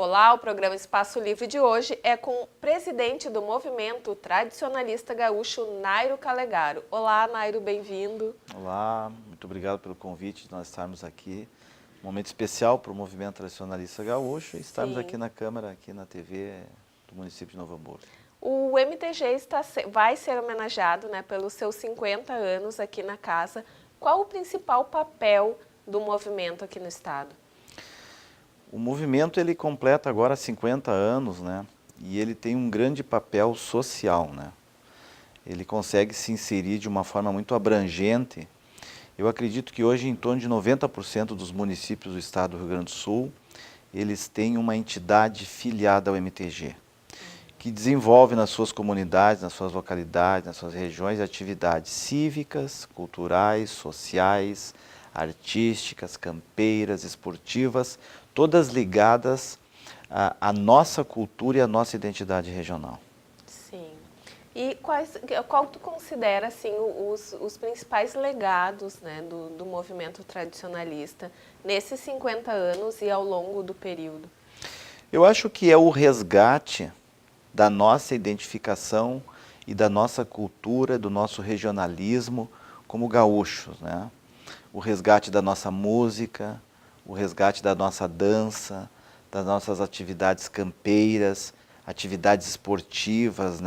Olá, o programa Espaço Livre de hoje é com o presidente do movimento tradicionalista gaúcho, Nairo Calegaro. Olá, Nairo, bem-vindo. Olá, muito obrigado pelo convite de nós estarmos aqui. Um momento especial para o movimento tradicionalista gaúcho e estarmos aqui na Câmara, aqui na TV do município de Novo Hamburgo. O MTG vai ser homenageado, pelos seus 50 anos aqui na casa. Qual o principal papel do movimento aqui no estado? O movimento ele completa agora 50 anos, e ele tem um grande papel social, Ele consegue se inserir de uma forma muito abrangente. Eu acredito que hoje em torno de 90% dos municípios do estado do Rio Grande do Sul, eles têm uma entidade filiada ao MTG, que desenvolve nas suas comunidades, nas suas localidades, nas suas regiões, atividades cívicas, culturais, sociais, artísticas, campeiras, esportivas, todas ligadas à nossa cultura e à nossa identidade regional. Sim. E qual tu considera assim, os principais legados do movimento tradicionalista nesses 50 anos e ao longo do período? Eu acho que é o resgate da nossa identificação e da nossa cultura, do nosso regionalismo como gaúchos, O resgate da nossa música, o resgate da nossa dança, das nossas atividades campeiras, atividades esportivas,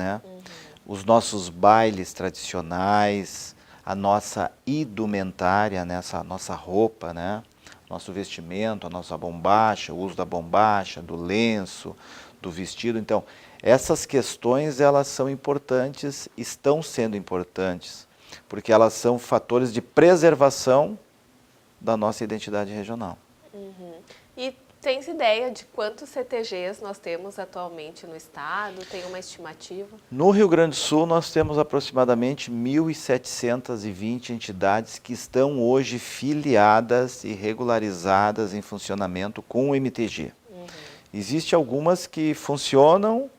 Os nossos bailes tradicionais, a nossa indumentária, a nossa roupa, Nosso vestimento, a nossa bombacha, o uso da bombacha, do lenço, do vestido. Então, essas questões, elas são importantes, estão sendo importantes, porque elas são fatores de preservação da nossa identidade regional. E tens ideia de quantos CTGs nós temos atualmente no estado? Tem uma estimativa? No Rio Grande do Sul, nós temos aproximadamente 1.720 entidades que estão hoje filiadas e regularizadas em funcionamento com o MTG. Existem algumas que funcionam,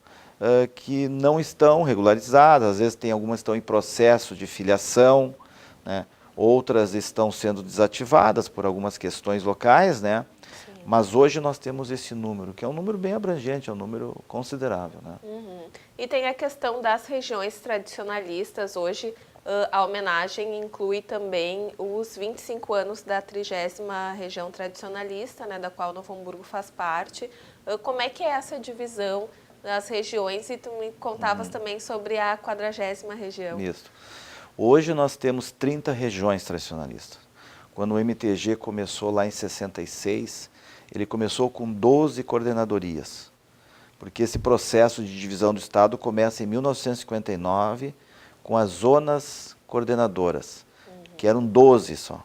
que não estão regularizadas, às vezes tem algumas que estão em processo de filiação, outras estão sendo desativadas por algumas questões locais, Mas hoje nós temos esse número, que é um número bem abrangente, é um número considerável. E tem a questão das regiões tradicionalistas. Hoje a homenagem inclui também os 25 anos da 30ª região tradicionalista, da qual Novo Hamburgo faz parte. Como é que é essa divisão das regiões? E tu me contavas também sobre a 40ª região. Isso. Hoje nós temos 30 regiões tradicionalistas. Quando o MTG começou lá em 66, ele começou com 12 coordenadorias, porque esse processo de divisão do estado começa em 1959 com as zonas coordenadoras, que eram 12 só.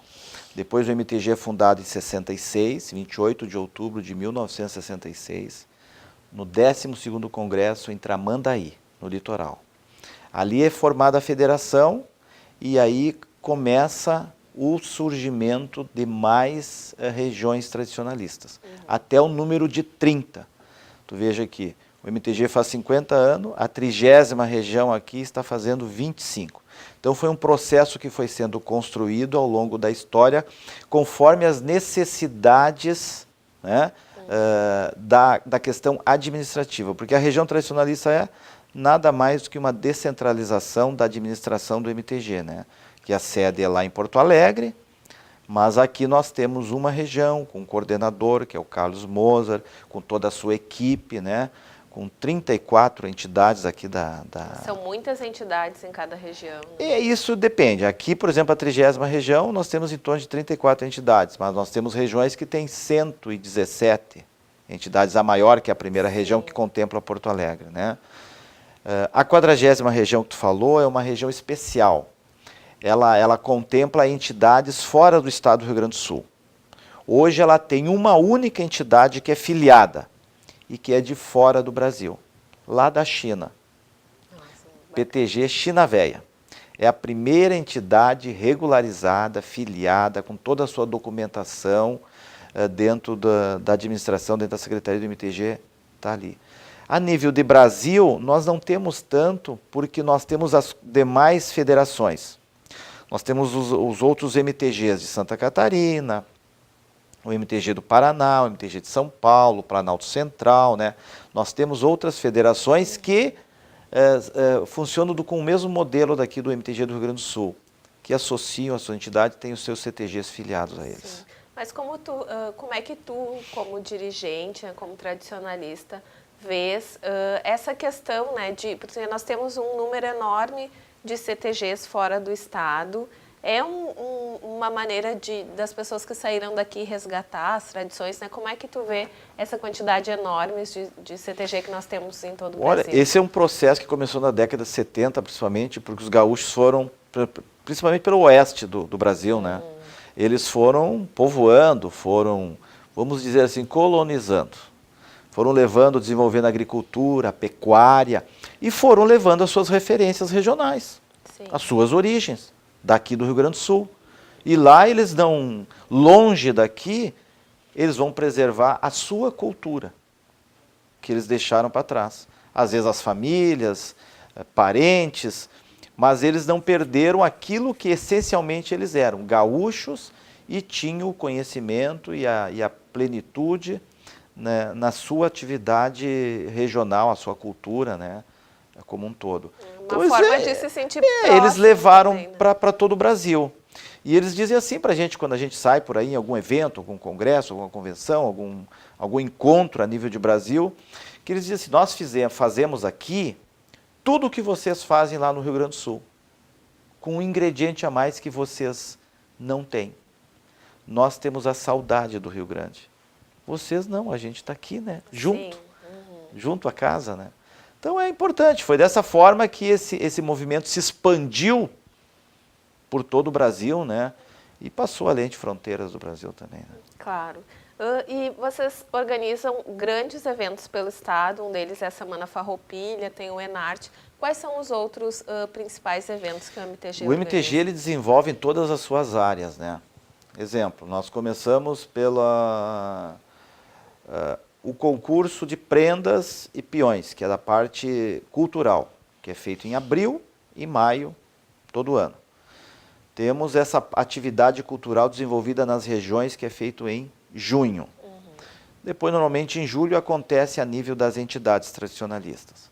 Depois o MTG é fundado em 66, 28 de outubro de 1966, no 12º Congresso em Tramandaí, no litoral. Ali é formada a federação e aí começa o surgimento de mais regiões tradicionalistas, até o número de 30. Tu veja aqui, o MTG faz 50 anos, a 30ª região aqui está fazendo 25. Então foi um processo que foi sendo construído ao longo da história, conforme as necessidades da questão administrativa, porque a região tradicionalista é nada mais do que uma descentralização da administração do MTG, que a sede é lá em Porto Alegre, mas aqui nós temos uma região com um coordenador, que é o Carlos Mozart, com toda a sua equipe, com 34 entidades aqui São muitas entidades em cada região. E isso depende. Aqui, por exemplo, a 30ª região, nós temos em torno de 34 entidades, mas nós temos regiões que têm 117 entidades, a maior que a primeira região, que contempla Porto Alegre. A 40ª região que tu falou é uma região especial. Ela contempla entidades fora do estado do Rio Grande do Sul. Hoje ela tem uma única entidade que é filiada e que é de fora do Brasil, lá da China. PTG China Véia. É a primeira entidade regularizada, filiada, com toda a sua documentação dentro da administração, dentro da Secretaria do MTG, está ali. A nível de Brasil, nós não temos tanto, porque nós temos as demais federações. Nós temos os outros MTGs de Santa Catarina, o MTG do Paraná, o MTG de São Paulo, o Planalto Central, né? Nós temos outras federações que funcionam com o mesmo modelo daqui do MTG do Rio Grande do Sul, que associam a sua entidade e têm os seus CTGs filiados a eles. Sim. Mas como é que tu, como dirigente, né, como tradicionalista, vês essa questão, né, porque nós temos um número enorme de CTGs fora do estado. É uma maneira das pessoas que saíram daqui resgatar as tradições, né? Como é que tu vê essa quantidade enorme de CTG que nós temos em todo o Brasil? Olha, esse é um processo que começou na década de 70, principalmente, porque os gaúchos foram, principalmente pelo oeste do Brasil, né? Eles foram povoando, foram, vamos dizer assim, colonizando. Foram levando, desenvolvendo a agricultura, a pecuária, e foram levando as suas referências regionais, Sim. as suas origens, daqui do Rio Grande do Sul. E lá eles não, longe daqui, eles vão preservar a sua cultura, que eles deixaram para trás. Às vezes as famílias, parentes, mas eles não perderam aquilo que essencialmente eles eram, gaúchos, e tinham o conhecimento e a plenitude, né, na sua atividade regional, a sua cultura, né, como um todo. Uma forma de se sentir eles levaram também, né? para todo o Brasil. E eles dizem assim para a gente, quando a gente sai por aí em algum evento, algum congresso, alguma convenção, algum encontro a nível de Brasil, que eles dizem assim, nós fazemos aqui tudo o que vocês fazem lá no Rio Grande do Sul, com um ingrediente a mais que vocês não têm. Nós temos a saudade do Rio Grande. Vocês não, a gente está aqui, né? Junto, junto à casa, né? Então é importante, foi dessa forma que esse movimento se expandiu por todo o Brasil, né? E passou além de fronteiras do Brasil também, né? Claro. E vocês organizam grandes eventos pelo estado, um deles é a Semana Farroupilha, tem o Enarte. Quais são os outros principais eventos que o MTG organiza? O MTG ele desenvolve em todas as suas áreas, né? Exemplo, nós começamos o concurso de prendas e peões, que é da parte cultural, que é feito em abril e maio, todo ano. Temos essa atividade cultural desenvolvida nas regiões, que é feito em junho. Depois, normalmente, em julho, acontece a nível das entidades tradicionalistas.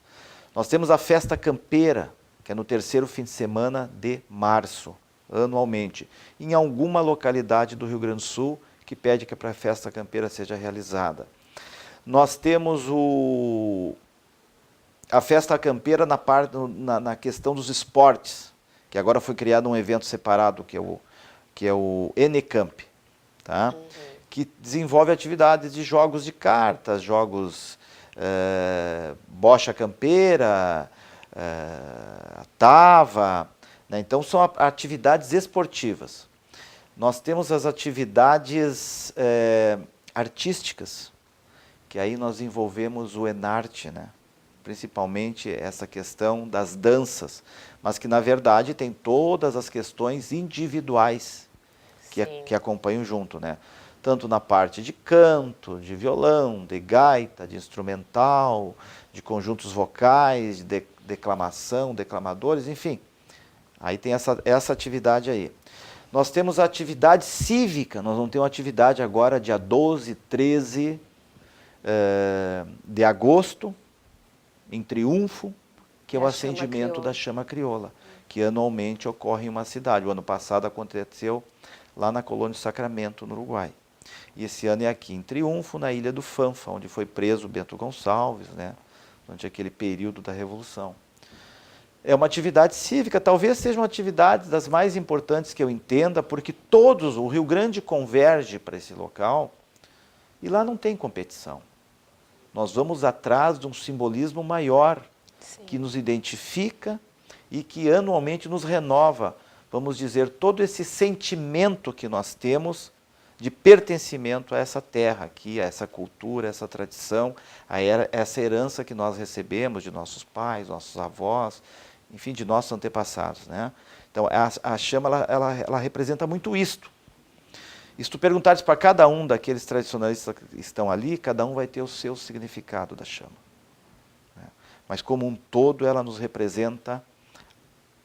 Nós temos a Festa Campeira, que é no terceiro fim de semana de março, anualmente, em alguma localidade do Rio Grande do Sul, que pede que a Festa Campeira seja realizada. Nós temos a Festa Campeira na questão dos esportes, que agora foi criado um evento separado, que é o Encamp, tá? Que desenvolve atividades de jogos de cartas, jogos bocha campeira, tava, né? Então são atividades esportivas. Nós temos as atividades artísticas, que aí nós envolvemos o Enarte, né? Principalmente essa questão das danças, mas que na verdade tem todas as questões individuais que acompanham junto, né? Tanto na parte de canto, de violão, de gaita, de instrumental, de conjuntos vocais, de declamação, declamadores, enfim. Aí tem essa atividade aí. Nós temos a atividade cívica, nós vamos ter uma atividade agora dia 12, 13 de agosto, em Triunfo, que é o acendimento da chama crioula, que anualmente ocorre em uma cidade. O ano passado aconteceu lá na Colônia do Sacramento, no Uruguai. E esse ano é aqui em Triunfo, na Ilha do Fanfa, onde foi preso Bento Gonçalves, né, durante aquele período da Revolução. É uma atividade cívica, talvez seja uma atividade das mais importantes que eu entenda, porque o Rio Grande converge para esse local, e lá não tem competição. Nós vamos atrás de um simbolismo maior, que nos identifica e que anualmente nos renova, vamos dizer, todo esse sentimento que nós temos de pertencimento a essa terra aqui, a essa cultura, a essa tradição, a essa herança que nós recebemos de nossos pais, nossos avós, enfim, de nossos antepassados, né? Então, a chama, ela representa muito isto. E se tu perguntares para cada um daqueles tradicionalistas que estão ali, cada um vai ter o seu significado da chama. Né? Mas, como um todo, ela nos representa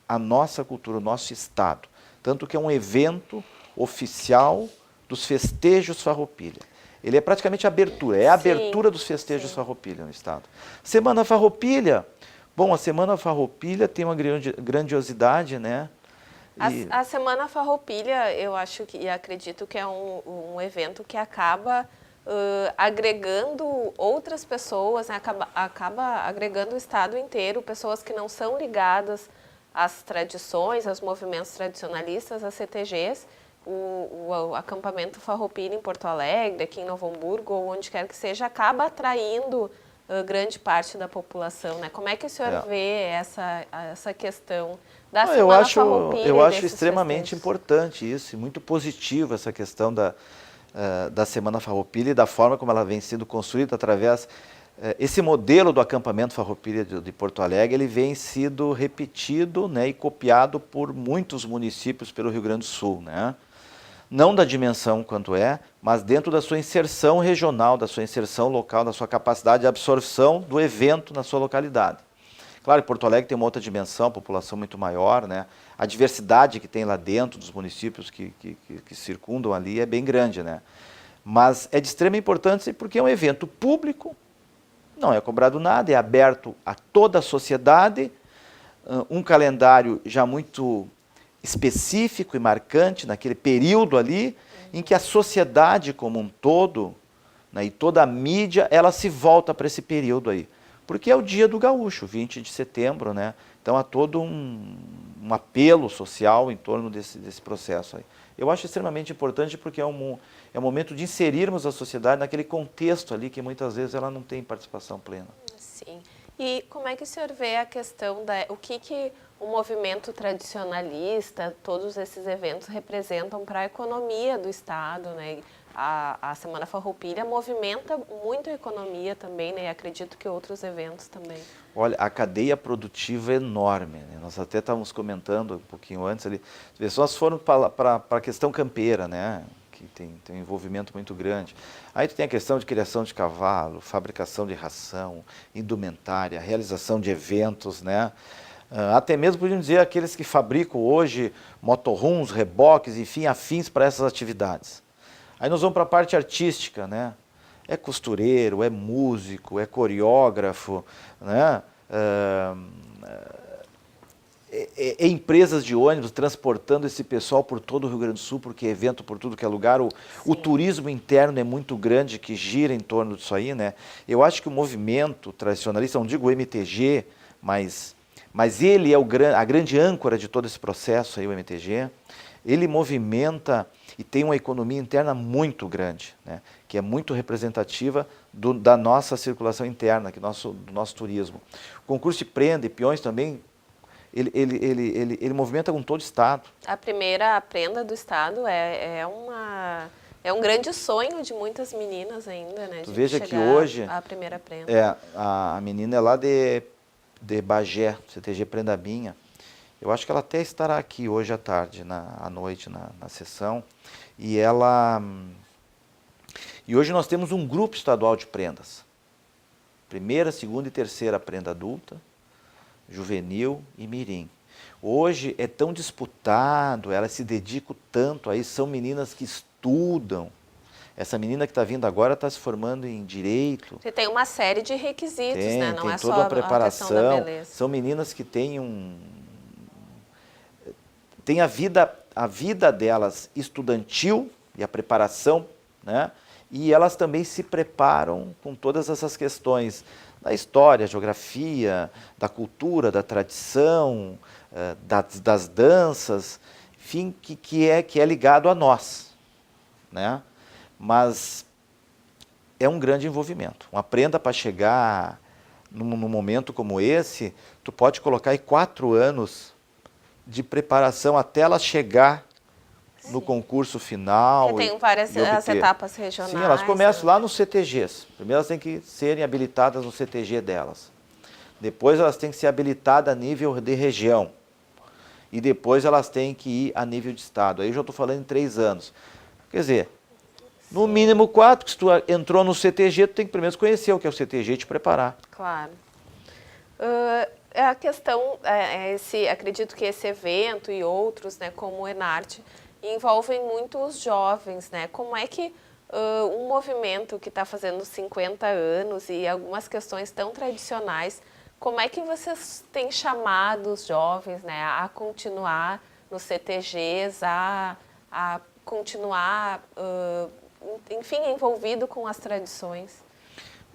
a nossa cultura, o nosso estado. Tanto que é um evento oficial dos festejos Farroupilha. Ele é praticamente a abertura, é a Sim, abertura dos festejos sim. Farroupilha no estado. Semana Farroupilha, bom, a Semana Farroupilha tem uma grandiosidade, né? A Semana Farroupilha, eu acho que, e acredito que é um evento que acaba agregando outras pessoas, né? acaba agregando o estado inteiro, pessoas que não são ligadas às tradições, aos movimentos tradicionalistas, às CTGs. O acampamento Farroupilha em Porto Alegre, aqui em Novo Hamburgo, ou onde quer que seja, acaba atraindo grande parte da população, né? Como é que o senhor vê essa questão da Semana Farroupilha? Eu acho extremamente importante isso, e muito positivo essa questão da Semana Farroupilha e da forma como ela vem sendo construída através... esse modelo do acampamento Farroupilha de Porto Alegre, ele vem sido repetido, né, e copiado por muitos municípios pelo Rio Grande do Sul, né? Não da dimensão quanto mas dentro da sua inserção regional, da sua inserção local, da sua capacidade de absorção do evento na sua localidade. Claro que Porto Alegre tem uma outra dimensão, população muito maior, né? A diversidade que tem lá dentro dos municípios que circundam ali é bem grande, né? Mas é de extrema importância porque é um evento público, não é cobrado nada, é aberto a toda a sociedade, um calendário já muito específico e marcante naquele período ali, em que a sociedade como um todo, né, e toda a mídia, ela se volta para esse período aí. Porque é o dia do gaúcho, 20 de setembro, né? Então há todo um apelo social em torno desse processo aí. Eu acho extremamente importante porque é um momento de inserirmos a sociedade naquele contexto ali que muitas vezes ela não tem participação plena. Sim. E como é que o senhor vê a questão o que o movimento tradicionalista, todos esses eventos representam para a economia do estado, né? A Semana Farroupilha movimenta muito a economia também, né? E acredito que outros eventos também. Olha, a cadeia produtiva é enorme, né? Nós até estávamos comentando um pouquinho antes ali, as pessoas foram para a questão campeira, né? Que tem um envolvimento muito grande. Aí tu tem a questão de criação de cavalo, fabricação de ração, indumentária, realização de eventos, né? Até mesmo podemos dizer aqueles que fabricam hoje motorhomes, reboques, enfim, afins para essas atividades. Aí nós vamos para a parte artística, né? É costureiro, é músico, é coreógrafo, né? É empresas de ônibus transportando esse pessoal por todo o Rio Grande do Sul, porque é evento por tudo que é lugar. O turismo interno é muito grande, que gira em torno disso aí, né? Eu acho que o movimento tradicionalista, não digo o MTG, mas ele é a grande âncora de todo esse processo aí, o MTG. Ele movimenta e tem uma economia interna muito grande, né? Que é muito representativa da nossa circulação interna, do nosso turismo. O concurso de prenda e peões também, ele movimenta com todo o estado. A primeira prenda do estado é um grande sonho de muitas meninas ainda, né? Tu veja que hoje a primeira prenda. A menina é lá de Bagé, CTG Prendabinha. Eu acho que ela até estará aqui hoje à tarde, à noite, na sessão. E hoje nós temos um grupo estadual de prendas. Primeira, segunda e terceira prenda adulta, juvenil e mirim. Hoje é tão disputado, elas se dedicam tanto a isso, são meninas que estudam. Essa menina que está vindo agora está se formando em Direito. Você tem uma série de requisitos, né? Não é toda só a preparação. A questão da beleza. São meninas que têm tem a vida delas estudantil e a preparação, né? E elas também se preparam com todas essas questões da história, geografia, da cultura, da tradição, das danças, enfim, que é ligado a nós, né? Mas é um grande envolvimento. Uma prenda para chegar num momento como esse, tu pode colocar aí 4 anos de preparação até ela chegar no concurso final. Porque tem várias as etapas regionais. Sim, elas começam lá nos CTGs. Primeiro elas têm que serem habilitadas no CTG delas. Depois elas têm que ser habilitadas a nível de região. E depois elas têm que ir a nível de estado. Aí eu já estou falando em 3 anos. Quer dizer, no mínimo 4, que se tu entrou no CTG, tu tem que primeiro conhecer o que é o CTG e te preparar. Claro. A questão, acredito que esse evento e outros, né, como o Enarte, envolvem muito os jovens, né? Como é que um movimento que está fazendo 50 anos e algumas questões tão tradicionais, como é que vocês têm chamado os jovens, né, a continuar nos CTGs, a continuar, enfim, envolvido com as tradições?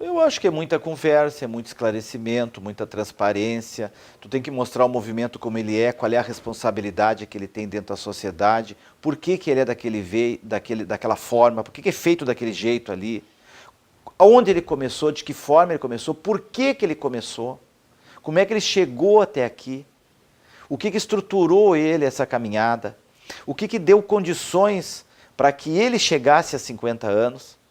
Eu acho que é muita conversa, é muito esclarecimento, muita transparência. Tu tem que mostrar o movimento como ele é, qual é a responsabilidade que ele tem dentro da sociedade, por que ele é daquela forma, por que é feito daquele jeito ali, onde ele começou, de que forma ele começou, por que ele começou, como é que ele chegou até aqui, o que estruturou ele essa caminhada, o que deu condições para que ele chegasse a 50 anos.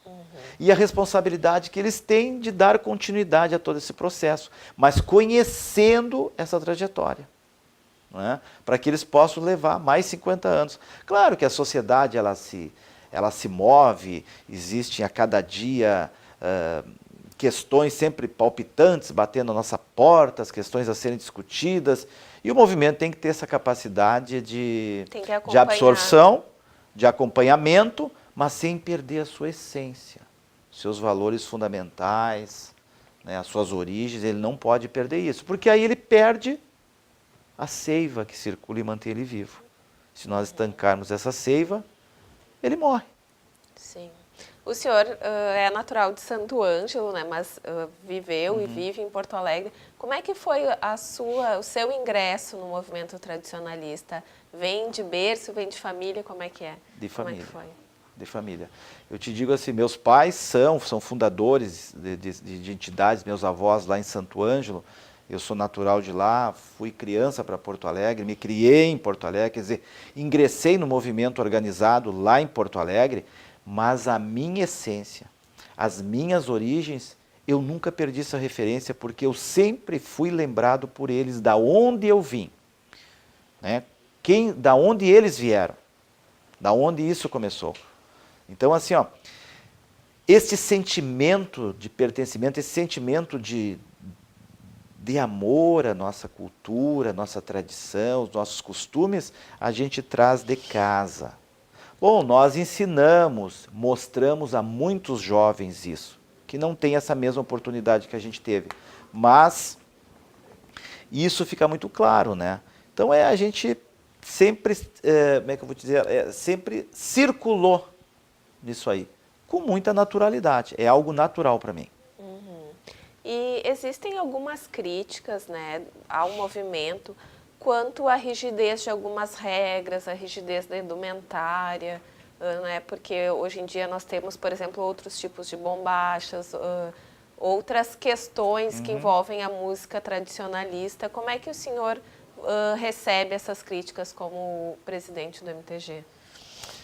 E a responsabilidade que eles têm de dar continuidade a todo esse processo, mas conhecendo essa trajetória, não é? Para que eles possam levar mais 50 anos. Claro que a sociedade ela se move, existem a cada dia questões sempre palpitantes batendo na nossa porta, as questões a serem discutidas, e o movimento tem que ter essa capacidade de absorção, de acompanhamento, mas sem perder a sua essência. Seus valores fundamentais, né, as suas origens, ele não pode perder isso, porque aí ele perde a seiva que circula e mantém ele vivo. Se nós estancarmos essa seiva, ele morre. Sim. O senhor é natural de Santo Ângelo, né, mas viveu e vive em Porto Alegre. Como é que foi o seu ingresso no movimento tradicionalista? Vem de berço, vem de família, como é que é? De família. Como é que foi? De família. Eu te digo assim, meus pais são fundadores de entidades, meus avós lá em Santo Ângelo, eu sou natural de lá, fui criança para Porto Alegre, me criei em Porto Alegre, quer dizer, ingressei no movimento organizado lá em Porto Alegre, mas a minha essência, as minhas origens, eu nunca perdi essa referência, porque eu sempre fui lembrado por eles, da onde eu vim, né? Da onde eles vieram, da onde isso começou. Então, assim, ó, esse sentimento de pertencimento, esse sentimento de amor à nossa cultura, à nossa tradição, os nossos costumes, a gente traz de casa. Bom, nós ensinamos, mostramos a muitos jovens isso, que não tem essa mesma oportunidade que a gente teve. Mas isso fica muito claro, né? Então, a gente sempre, como é que eu vou dizer, sempre circulou nisso aí, com muita naturalidade. É algo natural para mim. E existem algumas críticas, né, ao movimento quanto à rigidez de algumas regras, a rigidez da indumentária, né, porque hoje em dia nós temos, por exemplo, outros tipos de bombachas, outras questões que envolvem a música tradicionalista. Como é que o senhor recebe essas críticas como presidente do MTG?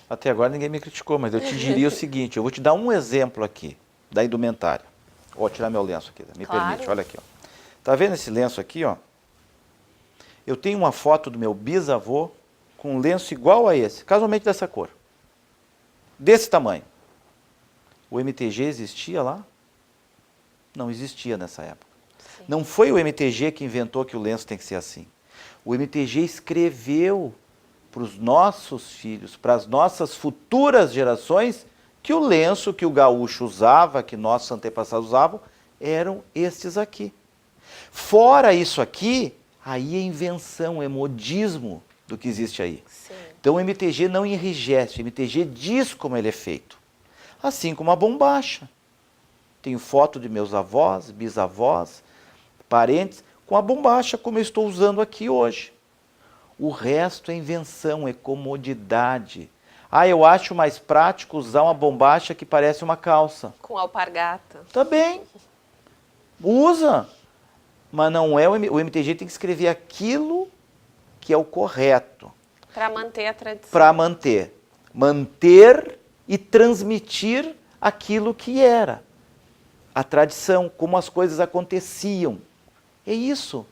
Até agora ninguém me criticou, mas eu te diria o seguinte, eu vou te dar um exemplo aqui da indumentária. Vou tirar meu lenço aqui, me permite, olha aqui. Ó. Tá vendo esse lenço aqui, ó? Eu tenho uma foto do meu bisavô com um lenço igual a esse, casualmente dessa cor. Desse tamanho. O MTG existia lá? Não existia nessa época. Sim. Não foi o MTG que inventou que o lenço tem que ser assim. O MTG escreveu para os nossos filhos, para as nossas futuras gerações, que o lenço que o gaúcho usava, que nossos antepassados usavam, eram estes aqui. Fora isso aqui, aí é invenção, é modismo do que existe aí. Sim. Então o MTG não enrijece, o MTG diz como ele é feito. Assim como a bombacha. Tenho foto de meus avós, bisavós, parentes, com a bombacha como eu estou usando aqui hoje. O resto é invenção, é comodidade. Ah, eu acho mais prático usar uma bombacha que parece uma calça. Com alpargata. Tá bem. Usa. Mas não é o MTG tem que escrever aquilo que é o correto. Para manter a tradição. Para manter. Manter e transmitir aquilo que era. A tradição, como as coisas aconteciam. É isso.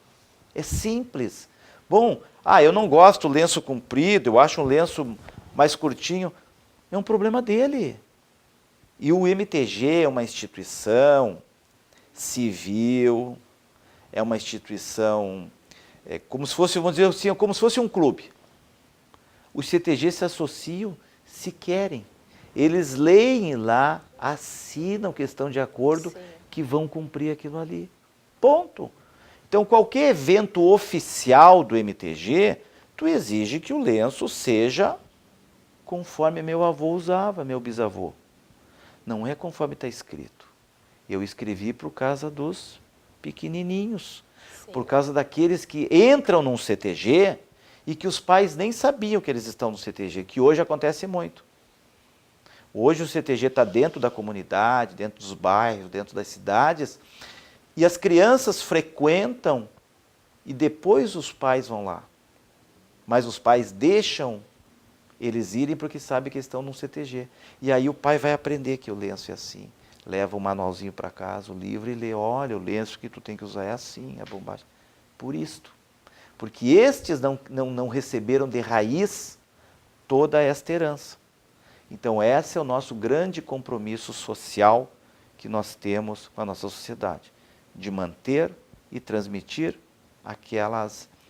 É simples. Bom, eu não gosto do lenço comprido, eu acho um lenço mais curtinho. É um problema dele. E o MTG é uma instituição civil, é uma instituição, como se fosse, vamos dizer assim, como se fosse um clube. Os CTG se associam se querem. Eles leem lá, assinam que estão de acordo, Sim. que vão cumprir aquilo ali. Ponto. Então, qualquer evento oficial do MTG, tu exige que o lenço seja conforme meu avô usava, meu bisavô. Não é conforme está escrito. Eu escrevi por causa dos pequenininhos, Sim. por causa daqueles que entram num CTG e que os pais nem sabiam que eles estão no CTG, que hoje acontece muito. Hoje o CTG está dentro da comunidade, dentro dos bairros, dentro das cidades, e as crianças frequentam e depois os pais vão lá. Mas os pais deixam eles irem porque sabem que estão num CTG. E aí o pai vai aprender que o lenço é assim. Leva o manualzinho para casa, o livro, e lê, olha, o lenço que tu tem que usar é assim, a bombagem. Por isto. Porque estes não receberam de raiz toda esta herança. Então, esse é o nosso grande compromisso social que nós temos com a nossa sociedade, de manter e transmitir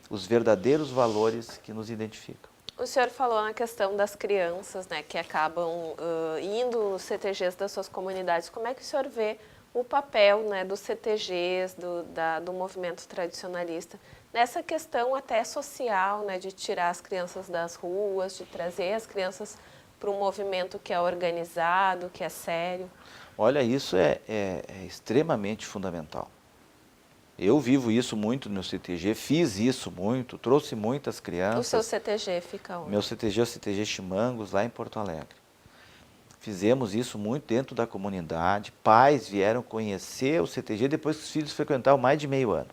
os verdadeiros valores que nos identificam. O senhor falou na questão das crianças, né, que acabam indo nos CTGs das suas comunidades. Como é que o senhor vê o papel, né, dos CTGs, do movimento tradicionalista, nessa questão até social, né, de tirar as crianças das ruas, de trazer as crianças para um movimento que é organizado, que é sério? Olha, isso é extremamente fundamental. Eu vivo isso muito no meu CTG, fiz isso muito, trouxe muitas crianças. O seu CTG fica onde? Meu CTG é o CTG Chimangos, lá em Porto Alegre. Fizemos isso muito dentro da comunidade, pais vieram conhecer o CTG depois que os filhos frequentavam mais de meio ano.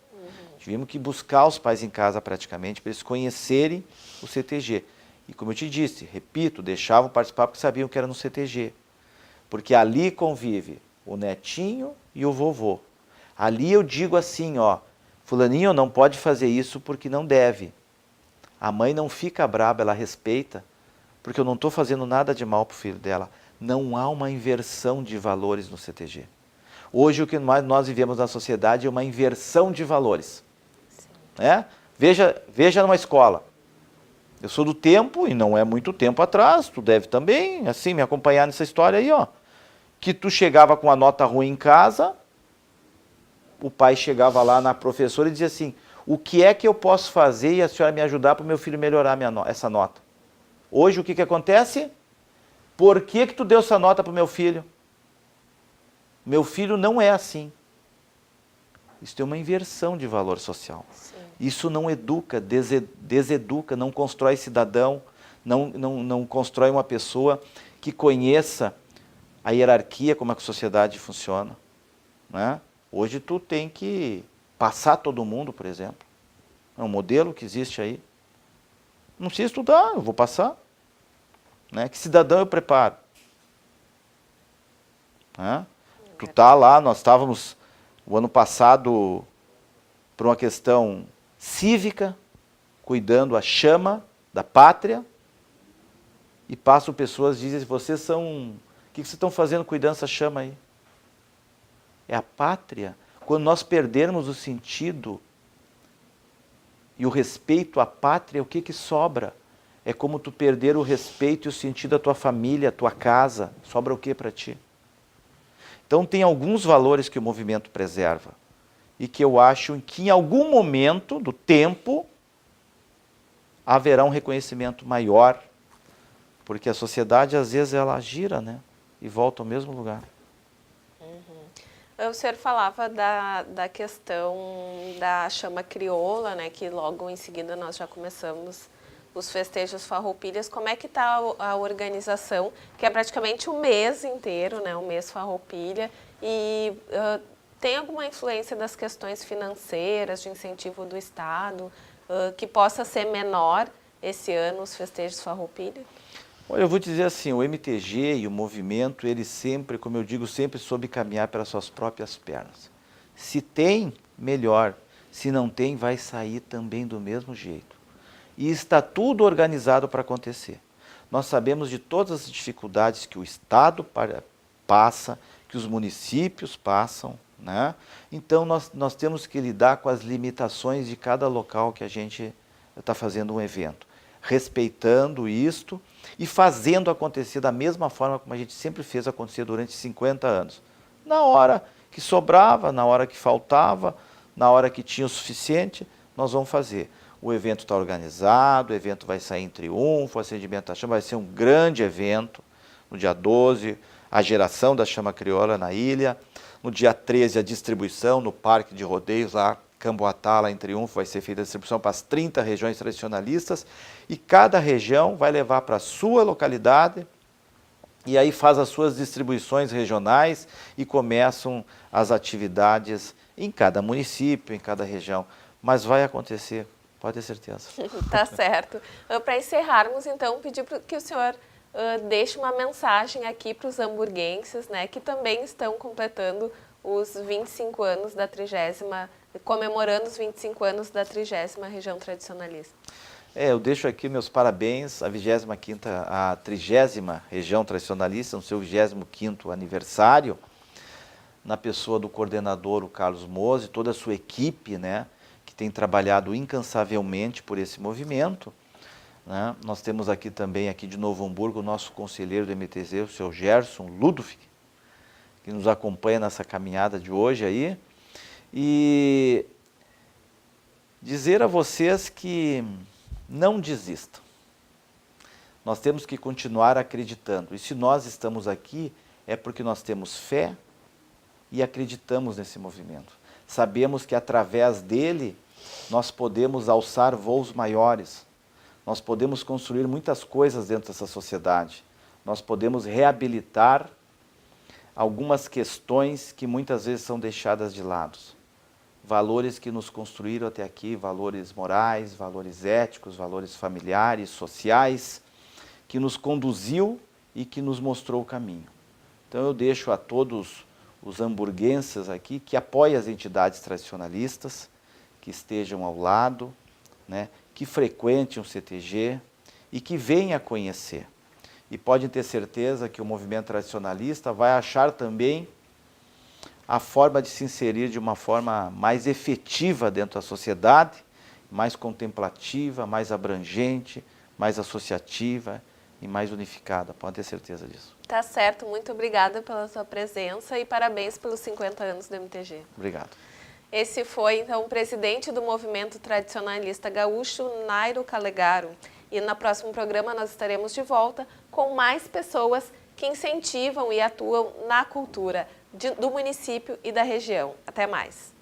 Tivemos que buscar os pais em casa praticamente para eles conhecerem o CTG. E como eu te disse, repito, deixavam participar porque sabiam que era no CTG. Porque ali convive o netinho e o vovô. Ali eu digo assim, ó, fulaninho não pode fazer isso porque não deve. A mãe não fica braba, ela respeita, porque eu não estou fazendo nada de mal para o filho dela. Não há uma inversão de valores no CTG. Hoje o que nós vivemos na sociedade é uma inversão de valores. É? Veja numa escola. Eu sou do tempo, e não é muito tempo atrás, tu deve também, assim, me acompanhar nessa história aí, ó. Que tu chegava com a nota ruim em casa, o pai chegava lá na professora e dizia assim, o que é que eu posso fazer e a senhora me ajudar para o meu filho melhorar essa nota? Hoje o que acontece? Por que tu deu essa nota para o meu filho? Meu filho não é assim. Isso é uma inversão de valor social. Sim. Isso não educa, deseduca, não constrói cidadão, não constrói uma pessoa que conheça a hierarquia, como a sociedade funciona. Né? Hoje tu tem que passar todo mundo, por exemplo. É um modelo que existe aí. Não precisa estudar, eu vou passar. Né? Que cidadão eu preparo? Né? Tu tá lá, nós estávamos o ano passado por uma questão cívica, cuidando a chama da pátria, e passam pessoas e dizem, vocês são... O que vocês estão fazendo cuidando dessa chama aí? É a pátria. Quando nós perdermos o sentido e o respeito à pátria, o que sobra? É como tu perder o respeito e o sentido da tua família, tua casa. Sobra o que para ti? Então tem alguns valores que o movimento preserva e que eu acho que em algum momento do tempo haverá um reconhecimento maior, porque a sociedade às vezes ela gira, né? E volta ao mesmo lugar. O senhor falava da questão da chama crioula, né, que logo em seguida nós já começamos os festejos farroupilhas. Como é que está a organização, que é praticamente o mês inteiro, né, o mês farroupilha, e tem alguma influência das questões financeiras, de incentivo do Estado, que possa ser menor esse ano os festejos farroupilha? Olha, eu vou dizer assim, o MTG e o movimento, ele sempre, como eu digo, sempre soube caminhar pelas suas próprias pernas. Se tem, melhor. Se não tem, vai sair também do mesmo jeito. E está tudo organizado para acontecer. Nós sabemos de todas as dificuldades que o Estado passa, que os municípios passam, né? Então nós temos que lidar com as limitações de cada local que a gente está fazendo um evento. respeitando isto e fazendo acontecer da mesma forma como a gente sempre fez acontecer durante 50 anos. Na hora que sobrava, na hora que faltava, na hora que tinha o suficiente, nós vamos fazer. O evento está organizado, o evento vai sair em triunfo, o acendimento da chama vai ser um grande evento, no dia 12, a geração da chama crioula na ilha, no dia 13 a distribuição no Parque de Rodeios, lá Camboatá, lá em Triunfo, vai ser feita a distribuição para as 30 regiões tradicionalistas e cada região vai levar para a sua localidade e aí faz as suas distribuições regionais e começam as atividades em cada município, em cada região. Mas vai acontecer, pode ter certeza. Tá certo. Para encerrarmos, então, pedir que o senhor deixe uma mensagem aqui para os hamburguenses, né, que também estão completando os 25 anos da 30ª, comemorando os 25 anos da 30ª região tradicionalista. Eu deixo aqui meus parabéns à 30ª região tradicionalista, no seu 25º aniversário, na pessoa do coordenador, o Carlos Mose, toda a sua equipe, né, que tem trabalhado incansavelmente por esse movimento. Né? Nós temos aqui também, aqui de Novo Hamburgo, o nosso conselheiro do MTZ, o seu Gerson Ludwig, que nos acompanha nessa caminhada de hoje aí. E dizer a vocês que não desistam. Nós temos que continuar acreditando. E se nós estamos aqui, é porque nós temos fé e acreditamos nesse movimento. Sabemos que através dele nós podemos alçar voos maiores. Nós podemos construir muitas coisas dentro dessa sociedade. Nós podemos reabilitar algumas questões que muitas vezes são deixadas de lado. Valores que nos construíram até aqui, valores morais, valores éticos, valores familiares, sociais, que nos conduziu e que nos mostrou o caminho. Então eu deixo a todos os hamburguenses aqui que apoiem as entidades tradicionalistas, que estejam ao lado, né, que frequentem o CTG e que venham a conhecer. E podem ter certeza que o movimento tradicionalista vai achar também a forma de se inserir de uma forma mais efetiva dentro da sociedade, mais contemplativa, mais abrangente, mais associativa e mais unificada. Pode ter certeza disso. Tá certo, muito obrigada pela sua presença e parabéns pelos 50 anos do MTG. Obrigado. Esse foi, então, o presidente do Movimento Tradicionalista Gaúcho, Nairo Calegaro. E no próximo programa nós estaremos de volta com mais pessoas que incentivam e atuam na cultura do município e da região. Até mais!